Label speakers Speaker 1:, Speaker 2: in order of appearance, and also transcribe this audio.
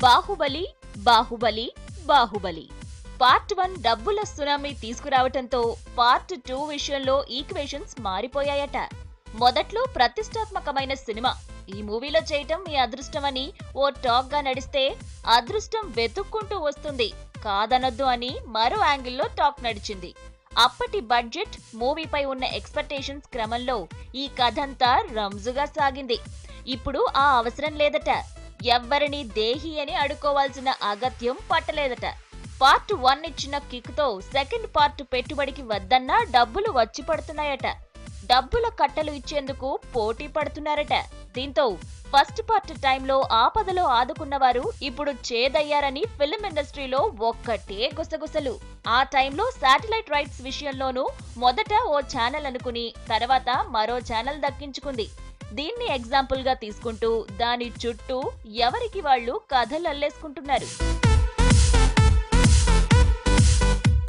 Speaker 1: Baahubali Baahubali Baahubali part 1 డబ్బుల tsunami తీసుకురావటంతో part 2 విషయంలో equations మారిపోయాయట. మొదట్లో ప్రతిష్టాత్మకమైన సినిమా ఈ మూవీలో చేయటం మీ అదృష్టమని ఓ టాక్ గా నడిస్తే అదృష్టం వెతుక్కుంటూ వస్తుంది కాదనొద్దు అని మరో యాంగిల్లో టాక్ నడిచింది. అప్పటి బడ్జెట్ మూవీపై ఉన్న ఎక్స్పెక్టేషన్స్ క్రమంలో ఈ కథంతా రంజుగా సాగింది. ఇప్పుడు ఆ అవసరం లేదట. ఎవ్వరిని దేహి అని అడుకోవాల్సిన అగత్యం పట్టలేదట. పార్ట్ 1 ఇచ్చిన కిక్ తో సెకండ్ పార్ట్ పెట్టుబడికి వద్దన్నా డబ్బులు వచ్చి పడుతున్నాయట. డబ్బుల కట్టలు ఇచ్చేందుకు పోటీ పడుతున్నారట. దీంతో ఫస్ట్ పార్ట్ టైంలో ఆపదలో ఆదుకున్నవారు ఇప్పుడు చేదయ్యారని ఫిల్మ్ ఇండస్ట్రీలో ఒక్కటే గుసగుసలు. ఆ టైంలో శాటిలైట్ రైట్స్ విషయంలోనూ మొదట ఓ ఛానల్ అనుకుని తర్వాత మరో ఛానల్ దక్కించుకుంది. దీన్ని ఎగ్జాంపుల్ గా తీసుకుంటూ దాని చుట్టూ ఎవరికి వాళ్ళు కథలు అల్లేసుకుంటున్నారు.